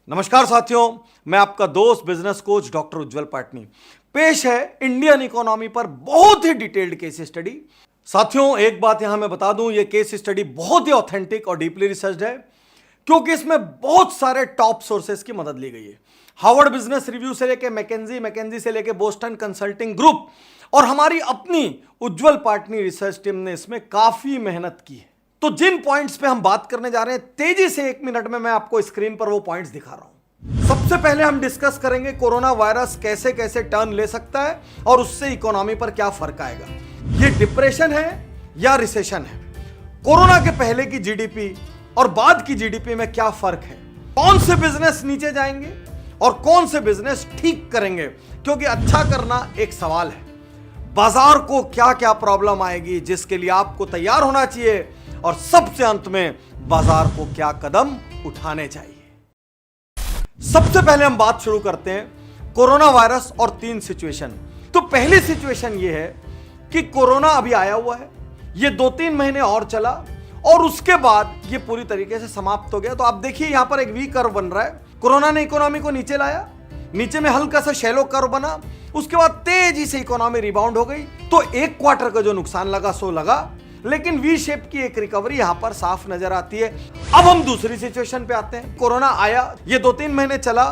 नमस्कार साथियों, मैं आपका दोस्त बिजनेस कोच डॉक्टर उज्जवल पाटनी पेश है इंडियन इकोनॉमी पर बहुत ही डिटेल्ड केस स्टडी। साथियों, एक बात यहां मैं बता दूं, यह केस स्टडी बहुत ही ऑथेंटिक और डीपली रिसर्च्ड है क्योंकि इसमें बहुत सारे टॉप सोर्सेस की मदद ली गई है। हार्वर्ड बिजनेस रिव्यू से लेके मैकेंजी से लेके बोस्टन कंसल्टिंग ग्रुप और हमारी अपनी उज्जवल पाटनी रिसर्च टीम ने इसमें काफी मेहनत की है। तो जिन पॉइंट्स पे हम बात करने जा रहे हैं, तेजी से 1 मिनट में मैं आपको स्क्रीन पर वो पॉइंट्स दिखा रहा हूं। सबसे पहले हम डिस्कस करेंगे कोरोना वायरस कैसे कैसे टर्न ले सकता है और उससे इकोनॉमी पर क्या फर्क आएगा। ये डिप्रेशन है या रिसेशन है, कोरोना के पहले की जीडीपी और बाद की जीडीपी में क्या फर्क है, कौन से बिजनेस नीचे जाएंगे और कौन से बिजनेस ठीक करेंगे, क्योंकि अच्छा करना एक सवाल है। बाजार को क्या क्या प्रॉब्लम आएगी जिसके लिए आपको तैयार होना चाहिए, और सबसे अंत में बाजार को क्या कदम उठाने चाहिए। सबसे पहले हम बात शुरू करते हैं कोरोना वायरस और 3 सिचुएशन। तो पहली सिचुएशन यह है कि कोरोना अभी आया हुआ है, यह 2-3 महीने और चला और उसके बाद यह पूरी तरीके से समाप्त हो गया। तो आप देखिए यहां पर एक वी कर्व बन रहा है। कोरोना ने इकोनॉमी को नीचे लाया, नीचे में हल्का सा शैलो कर्व बना, उसके बाद तेजी से इकोनॉमी रिबाउंड हो गई। तो 1 क्वार्टर का जो नुकसान लगा सो लगा, लेकिन वी शेप की एक रिकवरी यहां पर साफ नजर आती है। अब हम दूसरी सिचुएशन पे आते हैं। कोरोना आया, ये 2-3 महीने चला,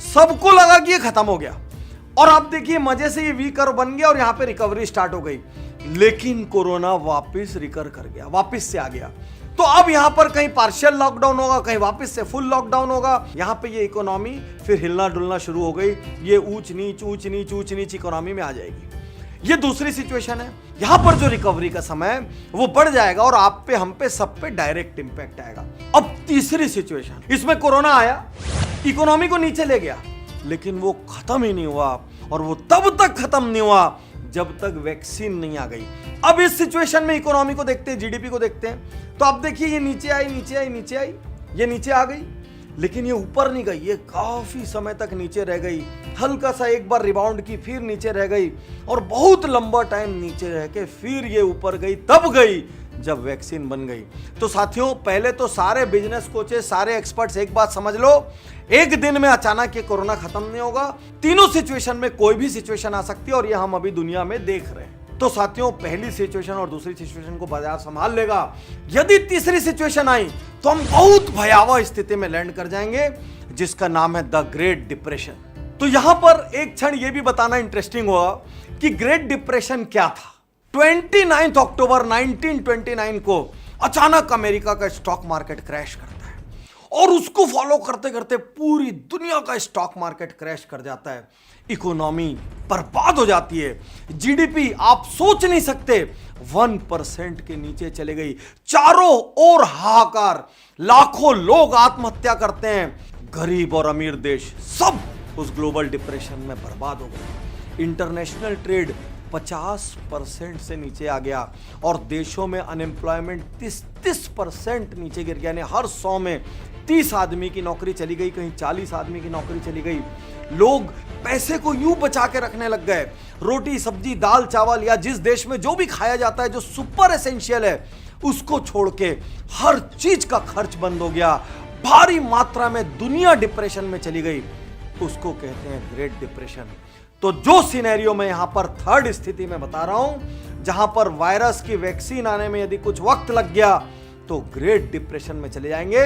सबको लगा कि ये खत्म हो गया और आप देखिए मजे से ये वी कर्व बन गया और यहां पे रिकवरी स्टार्ट हो गई। लेकिन कोरोना वापस रिकर कर गया, वापस से आ गया। तो अब यहां पर कहीं पार्शियल लॉकडाउन होगा, कहीं वापस से फुल लॉकडाउन होगा। यहां पे ये इकोनॉमी फिर हिलना डुलना शुरू हो गई, ये ऊंच नीच इकोनॉमी में आ जाएगी। ये दूसरी सिचुएशन है। यहां पर जो रिकवरी का समय है वो बढ़ जाएगा और आप पे, हम पे, सब पे डायरेक्ट इंपैक्ट आएगा। अब तीसरी सिचुएशन, इसमें कोरोना आया, इकोनॉमी को नीचे ले गया, लेकिन वो खत्म ही नहीं हुआ और वो तब तक खत्म नहीं हुआ जब तक वैक्सीन नहीं आ गई। अब इस सिचुएशन में इकोनॉमी को देखते हैं, जीडीपी को देखते हैं। तो आप देखिए ये नीचे आई, ये नीचे आ गई, लेकिन ये ऊपर नहीं गई, ये काफी समय तक नीचे रह गई। हल्का सा एक बार रिबाउंड की, फिर नीचे रह गई और बहुत लंबा टाइम नीचे रह के फिर ये ऊपर गई, तब गई जब वैक्सीन बन गई। तो साथियों, पहले तो सारे बिजनेस कोचेस, सारे एक्सपर्ट्स एक बात समझ लो, एक दिन में अचानक ये कोरोना खत्म नहीं होगा। तीनों सिचुएशन में कोई भी सिचुएशन आ सकती है और ये हम अभी दुनिया में देख रहे हैं। तो साथियों, पहली सिचुएशन और दूसरी सिचुएशन को बाजार संभाल लेगा। यदि तीसरी सिचुएशन आई तो हम बहुत भयावह स्थिति में लैंड कर जाएंगे, जिसका नाम है द ग्रेट डिप्रेशन। तो यहां पर एक क्षण यह भी बताना इंटरेस्टिंग होगा कि ग्रेट डिप्रेशन क्या था। 29 अक्टूबर 1929 को अचानक अमेरिका का स्टॉक मार्केट क्रैश करता है और उसको फॉलो करते करते पूरी दुनिया का स्टॉक मार्केट क्रैश कर जाता है। इकोनॉमी बर्बाद हो जाती है। जीडीपी आप सोच नहीं सकते 1% के नीचे चले गई। चारों ओर हाहाकार, लाखों लोग आत्महत्या करते हैं। गरीब और अमीर देश सब उस ग्लोबल डिप्रेशन में बर्बाद हो गए। इंटरनेशनल ट्रेड 50% से नीचे आ गया और देशों में अनएम्प्लॉयमेंट 30% नीचे गिर गया। यानी हर 100 में 30 आदमी की नौकरी चली गई, कहीं 40 आदमी की नौकरी चली गई। लोग पैसे को यूं बचा के रखने लग गए। रोटी सब्जी दाल चावल या जिस देश में जो भी खाया जाता है जो सुपर एसेंशियल है, उसको छोड़ के हर चीज का खर्च बंद हो गया। भारी मात्रा में दुनिया डिप्रेशन में चली गई। उसको कहते हैं ग्रेट डिप्रेशन। तो जो सिनेरियो में यहां पर थर्ड स्थिति में बता रहा हूं, जहां पर वायरस की वैक्सीन आने में यदि कुछ वक्त लग गया तो ग्रेट डिप्रेशन में चले जाएंगे।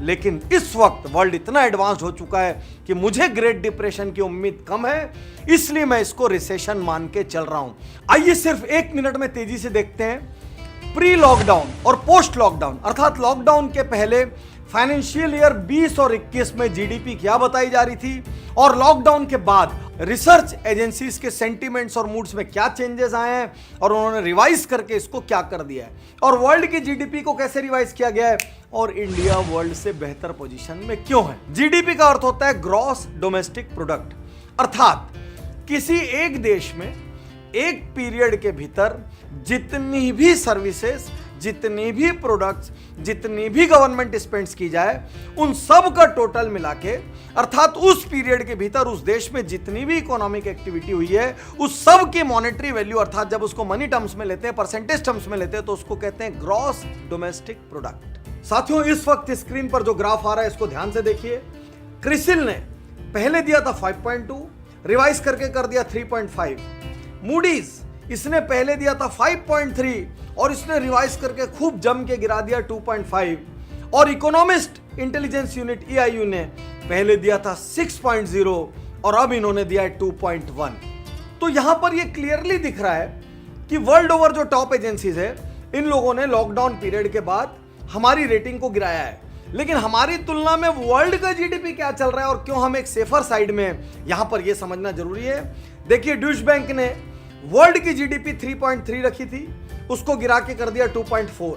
लेकिन इस वक्त वर्ल्ड इतना एडवांस्ड हो चुका है कि मुझे ग्रेट डिप्रेशन की उम्मीद कम है, इसलिए मैं इसको रिसेशन मान के चल रहा हूं। आइए सिर्फ 1 मिनट में तेजी से देखते हैं प्री लॉकडाउन और पोस्ट लॉकडाउन, अर्थात लॉकडाउन के पहले फाइनेंशियल ईयर 20 और 21 में जीडीपी क्या बताई जा रही थी और लॉकडाउन के बाद रिसर्च एजेंसीज के सेंटिमेंट्स और मूड्स में क्या चेंजेस आए हैं और उन्होंने रिवाइज करके इसको क्या कर दिया है, और वर्ल्ड की जीडीपी को कैसे रिवाइज किया गया है और इंडिया वर्ल्ड से बेहतर पोजीशन में क्यों है। जीडीपी का अर्थ होता है ग्रॉस डोमेस्टिक प्रोडक्ट, अर्थात किसी एक देश में एक पीरियड के भीतर जितनी भी सर्विसेज, जितनी भी प्रोडक्ट्स, जितनी भी गवर्नमेंट स्पेंड्स की जाए, उन सब का टोटल मिला के, अर्थात उस पीरियड के भीतर उस देश में जितनी भी इकोनॉमिक एक्टिविटी हुई है, उस सब की मॉनेटरी वैल्यू, अर्थात जब उसको मनी टर्म्स में लेते हैं, परसेंटेज टर्म्स में लेते हैं, तो उसको कहते हैं ग्रॉस डोमेस्टिक प्रोडक्ट। साथियों, इस वक्त स्क्रीन पर जो ग्राफ आ रहा है इसको ध्यान से देखिए। क्रिसिल ने पहले दिया था 5.2, रिवाइज करके कर दिया 3.5। मूडीज इसने पहले दिया था 5.3 और इसने रिवाइज करके खूब जम के गिरा दिया 2.5। और इकोनॉमिस्ट इंटेलिजेंस यूनिट EIU ने पहले दिया था 6.0 और अब इन्होंने दिया है 2.1। तो यहां पर यह क्लियरली दिख रहा है कि वर्ल्ड ओवर जो टॉप एजेंसीज है, इन लोगों ने लॉकडाउन पीरियड के बाद हमारी रेटिंग को गिराया है। लेकिन हमारी तुलना में वर्ल्ड का जीडीपी क्या चल रहा है और क्यों हम एक सेफर साइड में हैं, यहां पर यह समझना जरूरी है। देखिए, ड्यूश बैंक ने वर्ल्ड की जीडीपी 3.3 रखी थी, उसको गिरा के कर दिया 2.4।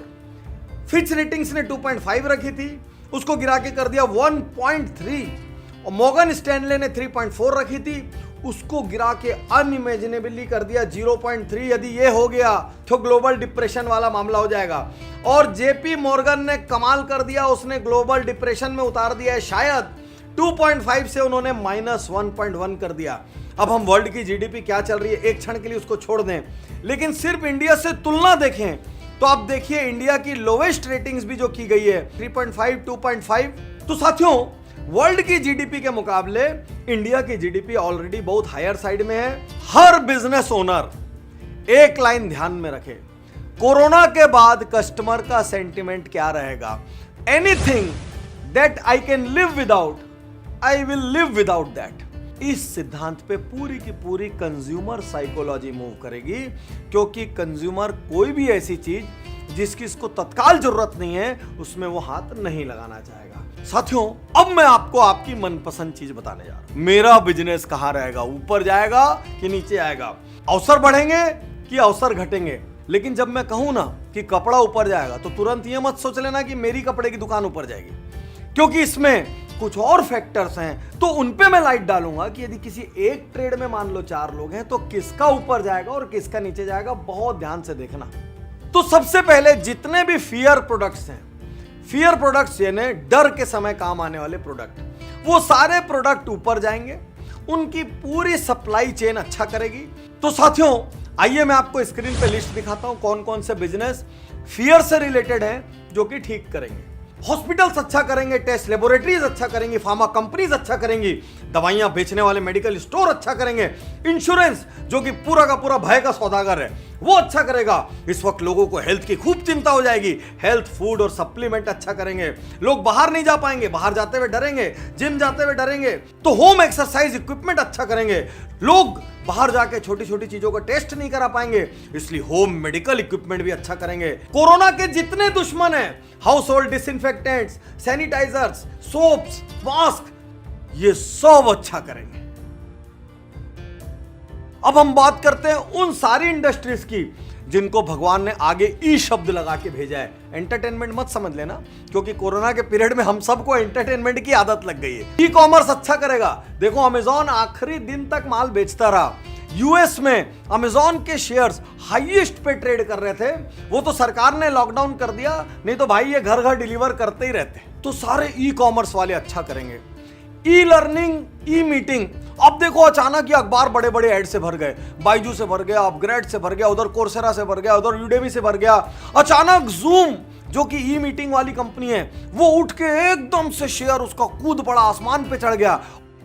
फिच रेटिंग्स ने 2.5 रखी थी, उसको गिरा के कर दिया 1.3। और मॉर्गन स्टैनले ने 3.4 रखी थी, उसको गिरा के अनइमेजिनेबली कर दिया 0.3। यदि ये हो गया तो ग्लोबल डिप्रेशन वाला मामला हो जाएगा। और जेपी मॉर्गन ने कमाल कर दिया, उसने ग्लोबल डिप्रेशन में उतार दिया है शायद। 2.5 से उन्होंने -1.1 कर दिया। अब हम वर्ल्ड की जीडीपी क्या चल रही है एक क्षण के लिए उसको छोड़ दें, लेकिन सिर्फ इंडिया से तुलना देखें तो आप देखिए इंडिया की लोवेस्ट रेटिंग्स भी जो की गई है 3.5, 2.5। तो साथियों, वर्ल्ड की जीडीपी के मुकाबले इंडिया की जीडीपी ऑलरेडी बहुत हायर साइड में है। हर बिजनेस ओनर एक लाइन ध्यान में रखे, कोरोना के बाद कस्टमर का सेंटिमेंट क्या रहेगा। Anything that I can live without, I will live without that. इस सिद्धांत पे पूरी की पूरी कंज्यूमर साइकोलॉजी मूव करेगी, क्योंकि कंज्यूमर कोई भी ऐसी चीज जिसकी इसको तत्काल जरूरत नहीं है उसमें वो हाथ नहीं लगाना चाहेगा। साथियों, अब मैं आपको आपकी मनपसंद चीज बताने जा रहा हूं। मेरा बिजनेस कहां रहेगा, ऊपर जाएगा कि नीचे आएगा, अवसर बढ़ेंगे कि अवसर घटेंगे। लेकिन जब मैं कहूं ना कि कपड़ा ऊपर जाएगा तो तुरंत ये मत सोच लेना कि मेरी कपड़े की दुकान ऊपर जाएगी, क्योंकि इसमें कुछ और फैक्टर्स हैं। तो उन पे मैं लाइट डालूंगा कि यदि किसी एक ट्रेड में मान लो 4 लोग हैं तो किसका ऊपर जाएगा और किसका नीचे जाएगा, बहुत ध्यान से देखना। तो सबसे पहले जितने भी फियर प्रोडक्ट्स हैं, फियर प्रोडक्ट्स यानी डर के समय काम आने वाले प्रोडक्ट, वो सारे प्रोडक्ट ऊपर जाएंगे, उनकी पूरी सप्लाई चेन अच्छा करेगी। तो साथियों, आइए मैं आपको स्क्रीन पे लिस्ट दिखाता हूं कौन कौन से बिजनेस फियर से रिलेटेड हैं जो कि ठीक करेंगे। हॉस्पिटल्स अच्छा करेंगे, टेस्ट लेबोरेटरीज अच्छा करेंगी, फार्मा कंपनीज अच्छा करेंगी, दवाइयां बेचने वाले मेडिकल स्टोर अच्छा करेंगे, इंश्योरेंस जो कि पूरा का पूरा भय का सौदागर है वो अच्छा करेगा। इस वक्त लोगों को हेल्थ की खूब चिंता हो जाएगी, हेल्थ फूड और सप्लीमेंट अच्छा करेंगे। लोग बाहर नहीं जा पाएंगे, बाहर जाते हुए डरेंगे, जिम जाते हुए डरेंगे, तो होम एक्सरसाइज इक्विपमेंट अच्छा करेंगे। लोग बाहर जाके छोटी छोटी चीजों का टेस्ट नहीं करा पाएंगे, इसलिए होम मेडिकल इक्विपमेंट भी अच्छा करेंगे। कोरोना के जितने दुश्मन हैं, household disinfectants, sanitisers, soaps, masks, ये सब अच्छा करेंगे। अब हम बात करते हैं उन सारी इंडस्ट्रीज की जिनको भगवान ने आगे ई शब्द लगा के भेजा है। एंटरटेनमेंट मत समझ लेना, क्योंकि कोरोना के पीरियड में हम सबको एंटरटेनमेंट की आदत लग गई है। ई कॉमर्स अच्छा करेगा। देखो, अमेजॉन आखिरी दिन तक माल बेचता रहा। यूएस में अमेजॉन के शेयर्स हाईएस्ट पे ट्रेड कर रहे थे, वो तो सरकार ने लॉकडाउन कर दिया, नहीं तो भाई ये घर घर डिलीवर करते ही रहते। तो सारे ई कॉमर्स वाले अच्छा करेंगे। ई लर्निंग, ई मीटिंग, अब देखो अचानक ये अखबार बड़े बड़े ऐड से भर गए, बाइजू से भर गया, अपग्रेड से भर गया, उधर कोर्सेरा से भर गया, उधर यूडेमी से भर गया। अचानक जूम जो कि ई मीटिंग वाली कंपनी है वो उठ के एकदम से शेयर उसका कूद पड़ा, आसमान पे चढ़ गया।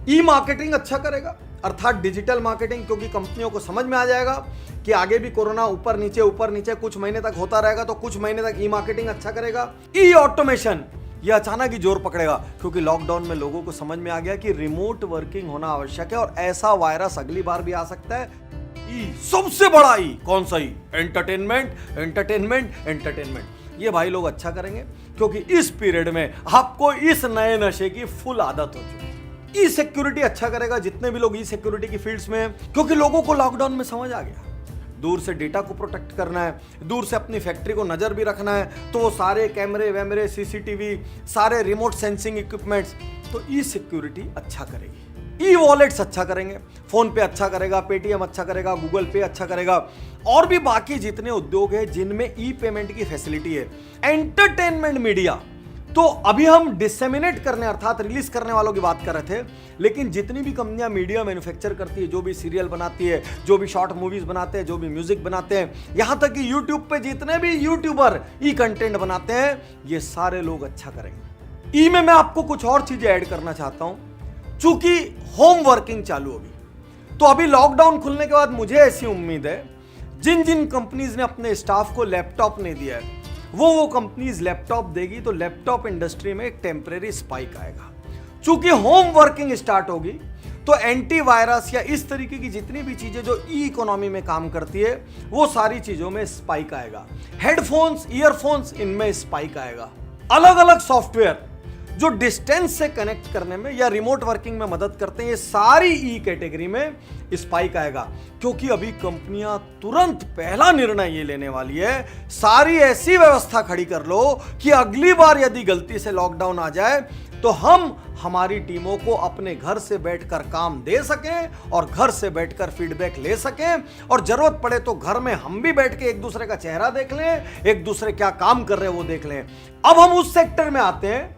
ई मार्केटिंग अच्छा करेगा, अर्थात डिजिटल मार्केटिंग, क्योंकि कंपनियों को समझ में आ जाएगा कि आगे भी कोरोना ऊपर नीचे कुछ महीने तक होता रहेगा, तो कुछ महीने तक ई मार्केटिंग अच्छा करेगा। ई ऑटोमेशन ये अचानक ही जोर पकड़ेगा, क्योंकि लॉकडाउन में लोगों को समझ में आ गया कि रिमोट वर्किंग होना आवश्यक है और ऐसा वायरस अगली बार भी आ सकता है। ई सबसे बड़ा ई कौन सा ई? Entertainment, entertainment, entertainment. ये भाई लोग अच्छा करेंगे, क्योंकि इस पीरियड में आपको इस नए नशे की फुल आदत हो चुकी है। ई सिक्योरिटी अच्छा करेगा, जितने भी लोग ई सिक्योरिटी की फील्ड्स में, क्योंकि लोगों को लॉकडाउन में समझ आ गया दूर से डेटा को प्रोटेक्ट करना है, दूर से अपनी फैक्ट्री को नजर भी रखना है, तो वो सारे कैमरे वैमरे, सीसीटीवी, सारे रिमोट सेंसिंग इक्विपमेंट्स, तो ई सिक्योरिटी अच्छा करेगी। ई वॉलेट्स अच्छा करेंगे, फोन पे अच्छा करेगा, पेटीएम अच्छा करेगा, गूगल पे अच्छा करेगा, और भी बाकी जितने उद्योग है जिनमें ई पेमेंट की फैसिलिटी है। एंटरटेनमेंट मीडिया, तो अभी हम डिसेमिनेट करने अर्थात रिलीज करने वालों की बात कर रहे थे, लेकिन जितनी भी कंपनियां मीडिया मैन्युफैक्चर करती है, जो भी सीरियल बनाती है, जो भी शॉर्ट मूवीज बनाते हैं, जो भी म्यूजिक बनाते हैं, यहां तक कि यूट्यूब पे जितने भी यूट्यूबर ई कंटेंट बनाते हैं, ये सारे लोग अच्छा करेंगे। ई में मैं आपको कुछ और चीजें ऐड करना चाहता हूं। चूंकि होम वर्किंग चालू होगी। तो अभी लॉकडाउन खुलने के बाद मुझे ऐसी उम्मीद है जिन जिन कंपनीज ने अपने स्टाफ को लैपटॉप नहीं दिया है वो कंपनीज लैपटॉप देगी, तो लैपटॉप इंडस्ट्री में एक टेम्परेरी स्पाइक आएगा। चूंकि होम वर्किंग स्टार्ट होगी तो एंटीवायरस या इस तरीके की जितनी भी चीजें जो ई इकोनॉमी में काम करती है वो सारी चीजों में स्पाइक आएगा। हेडफोन्स, ईयरफोन्स, इनमें स्पाइक आएगा। अलग अलग सॉफ्टवेयर जो डिस्टेंस से कनेक्ट करने में या रिमोट वर्किंग में मदद करते हैं, ये सारी ई कैटेगरी में स्पाइक आएगा। क्योंकि अभी कंपनियां तुरंत पहला निर्णय ये लेने वाली है, सारी ऐसी व्यवस्था खड़ी कर लो कि अगली बार यदि गलती से लॉकडाउन आ जाए तो हम हमारी टीमों को अपने घर से बैठकर काम दे सकें और घर से बैठकर फीडबैक ले सकें, और जरूरत पड़े तो घर में हम भी बैठ के एक दूसरे का चेहरा देख लें, एक दूसरे क्या काम कर रहे हैं वो देख लें। अब हम उस सेक्टर में आते हैं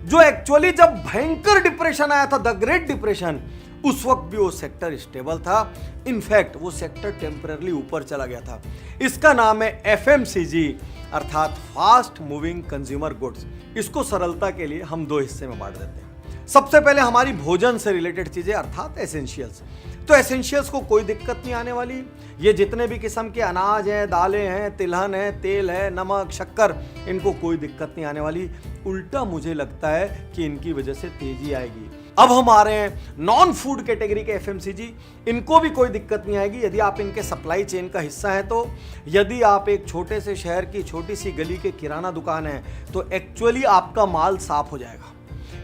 जो एक्चुअली जब भयंकर डिप्रेशन आया था, द ग्रेट डिप्रेशन, उस वक्त भी वो सेक्टर स्टेबल था। इनफैक्ट वो सेक्टर टेम्पररी ऊपर चला गया था। इसका नाम है एफएमसीजी अर्थात फास्ट मूविंग कंज्यूमर गुड्स। इसको सरलता के लिए हम दो हिस्से में बांट देते हैं। सबसे पहले हमारी भोजन से रिलेटेड चीजें अर्थात एसेंशियल्स। तो एसेंशियल्स को कोई दिक्कत नहीं आने वाली। ये जितने भी किस्म के अनाज हैं, दालें हैं, तिलहन है, तेल है, नमक, शक्कर, इनको कोई दिक्कत नहीं आने वाली। उल्टा मुझे लगता है कि इनकी वजह से तेजी आएगी। अब हम आ रहे हैं नॉन फूड कैटेगरी के एफएमसीजी। इनको भी कोई दिक्कत नहीं आएगी यदि आप इनके सप्लाई चेन का हिस्सा हैं तो। यदि आप एक छोटे से शहर की छोटी सी गली के किराना दुकान है तो एक्चुअली आपका माल साफ हो जाएगा।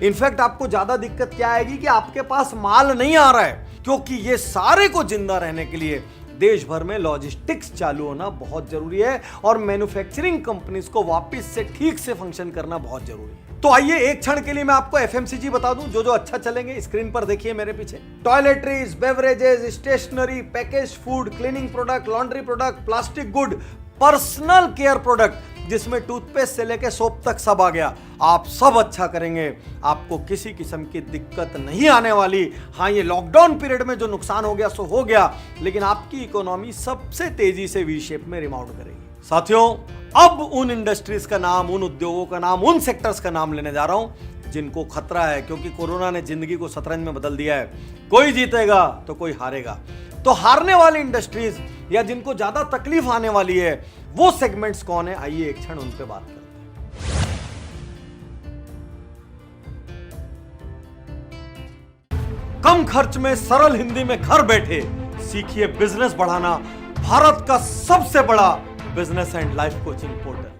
इनफैक्ट आपको ज्यादा दिक्कत क्या आएगी कि आपके पास माल नहीं आ रहा है, क्योंकि ये सारे को जिंदा रहने के लिए देश भर में लॉजिस्टिक्स चालू होना बहुत जरूरी है और मैन्युफैक्चरिंग कंपनीज को वापस से ठीक से फंक्शन करना बहुत जरूरी है। तो आइए एक क्षण के लिए मैं आपको एफएमसीजी बता दूं जो जो अच्छा चलेंगे। स्क्रीन पर देखिए मेरे पीछे। Toiletries, beverages, stationery, package food, cleaning product, laundry product, plastic good, personal care product जिसमें टूथपेस्ट से लेकर सोप तक सब आ गया। आप सब अच्छा करेंगे, आपको किसी किस्म की दिक्कत नहीं आने वाली। हाँ, ये लॉकडाउन पीरियड में जो नुकसान हो गया सो हो गया, लेकिन आपकी इकोनॉमी सबसे तेजी से वी शेप में रिबाउंड करेगी। साथियों, अब उन इंडस्ट्रीज का नाम, उन उद्योगों का नाम, उन सेक्टर्स का नाम लेने जा रहा हूं जिनको खतरा है, क्योंकि कोरोना ने जिंदगी को शतरंज में बदल दिया है। कोई जीतेगा तो कोई हारेगा। तो हारने वाली इंडस्ट्रीज या जिनको ज्यादा तकलीफ आने वाली है वो सेगमेंट्स कौन है, आइए एक क्षण उन पे बात करते हैं। कम खर्च में सरल हिंदी में घर बैठे सीखिए बिजनेस बढ़ाना, भारत का सबसे बड़ा business and life coaching portal.